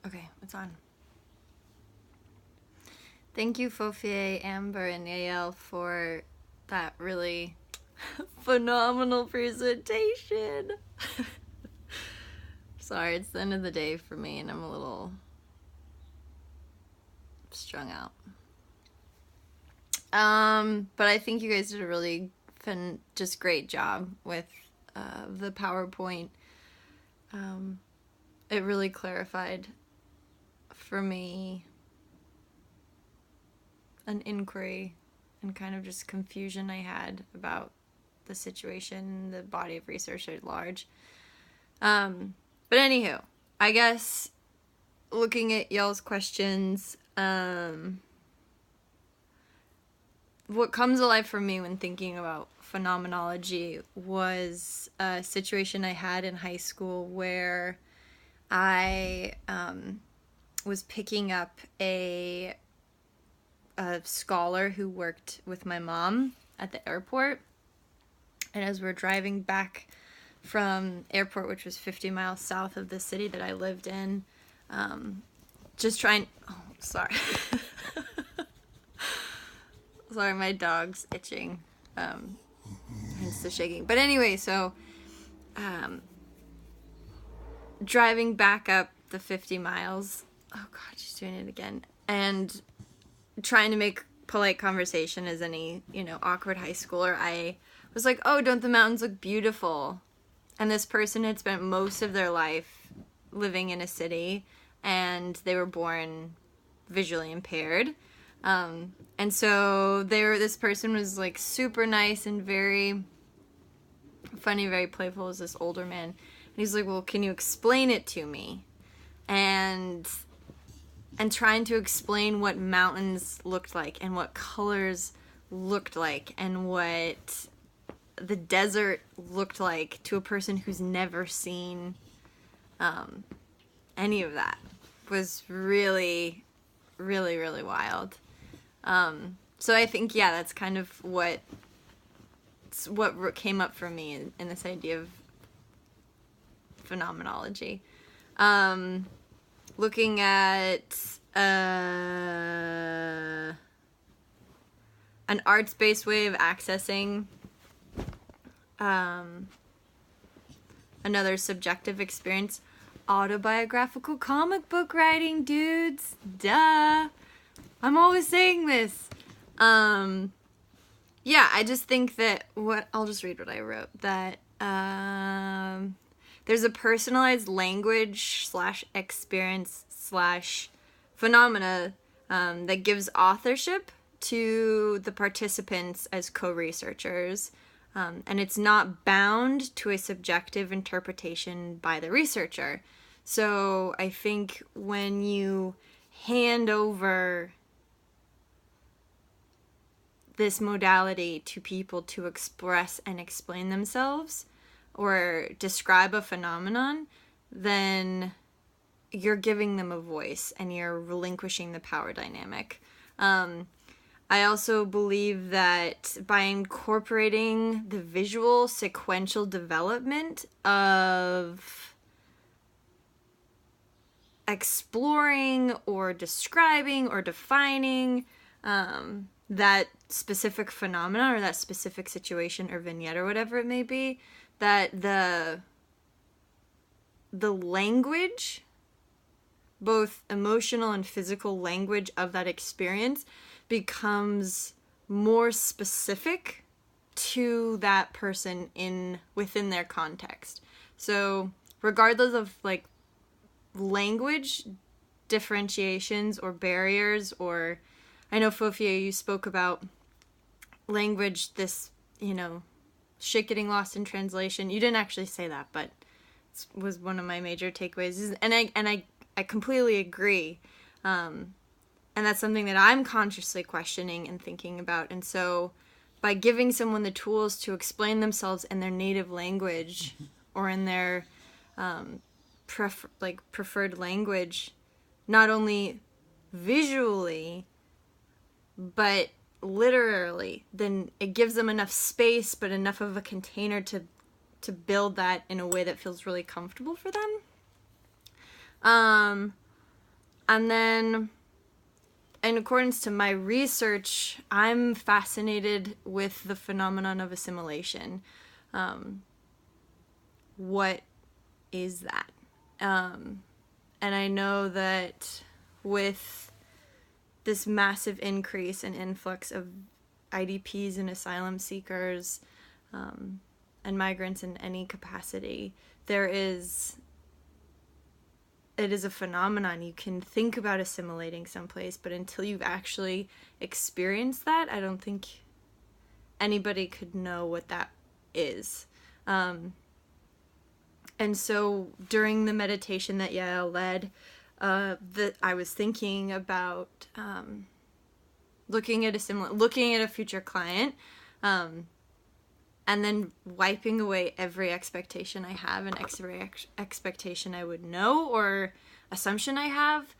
Okay, it's on. Thank you, Fofier, Amber, and Yael for that really phenomenal presentation. Sorry, it's the end of the day for me, and I'm a little strung out. But I think you guys did a really just great job with the PowerPoint. It really clarified for me an inquiry and kind of just confusion I had about the situation, the body of research at large. But anywho, I guess looking at y'all's questions, what comes alive for me when thinking about phenomenology was a situation I had in high school where I was picking up a scholar who worked with my mom at the airport. And as we're driving back from airport, which was 50 miles south of the city that I lived in, just trying... Oh, sorry. Sorry, my dog's itching. Hence the shaking. But anyway, so driving back up the 50 miles. Oh, God, she's doing it again. And trying to make polite conversation as any, awkward high schooler, I was like, oh, don't the mountains look beautiful? And this person had spent most of their life living in a city, and they were born visually impaired. And so this person was like super nice and very funny, very playful. It was this older man. And he's like, well, can you explain it to me? And trying to explain what mountains looked like and what colors looked like and what the desert looked like to a person who's never seen any of that was really, really, really wild. So I think, yeah, that's kind of what came up for me in this idea of phenomenology. Looking at an arts-based way of accessing another subjective experience, autobiographical comic book writing, dudes. Duh. I'm always saying this. Yeah, I just think that I'll just read what I wrote. That there's a personalized language / experience / phenomena that gives authorship to the participants as co-researchers. And it's not bound to a subjective interpretation by the researcher. So I think when you hand over this modality to people to express and explain themselves or describe a phenomenon, then you're giving them a voice and you're relinquishing the power dynamic. I also believe that by incorporating the visual sequential development of exploring or describing or defining that specific phenomenon or that specific situation or vignette or whatever it may be, that the language, both emotional and physical language of that experience, becomes more specific to that person within their context. So regardless of like language differentiations or barriers, or I know Fofia, you spoke about language, this, shit getting lost in translation. You didn't actually say that, but it was one of my major takeaways. And I completely agree. And that's something that I'm consciously questioning and thinking about. And so by giving someone the tools to explain themselves in their native language or in their preferred language, not only visually, but literally, then it gives them enough space, but enough of a container to build that in a way that feels really comfortable for them. And then, in accordance to my research, I'm fascinated with the phenomenon of assimilation. What is that? And I know that with this massive increase and influx of IDPs and asylum seekers, and migrants in any capacity, it is a phenomenon. You can think about assimilating someplace, but until you've actually experienced that, I don't think anybody could know what that is. And so during the meditation that Yael led, I was thinking about looking at a future client, and then wiping away every expectation I have and every expectation I would know or assumption I have.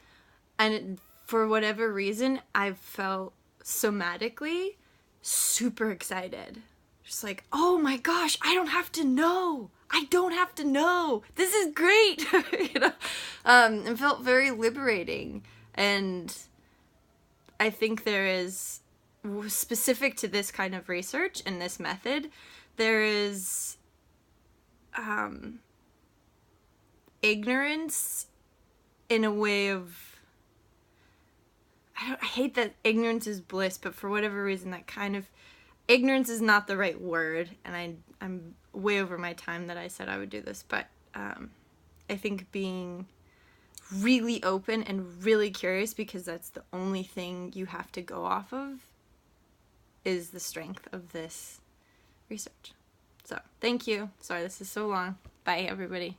And for whatever reason, I felt somatically super excited. Just like, oh my gosh, I don't have to know. I don't have to know. This is great. You know, it felt very liberating. And I think there is, specific to this kind of research and this method, there is ignorance in a way of, I hate that ignorance is bliss, but for whatever reason that kind of, ignorance is not the right word, and I'm way over my time that I said I would do this, but I think being really open and really curious, because that's the only thing you have to go off of, is the strength of this research. So, thank you. Sorry, this is so long. Bye, everybody.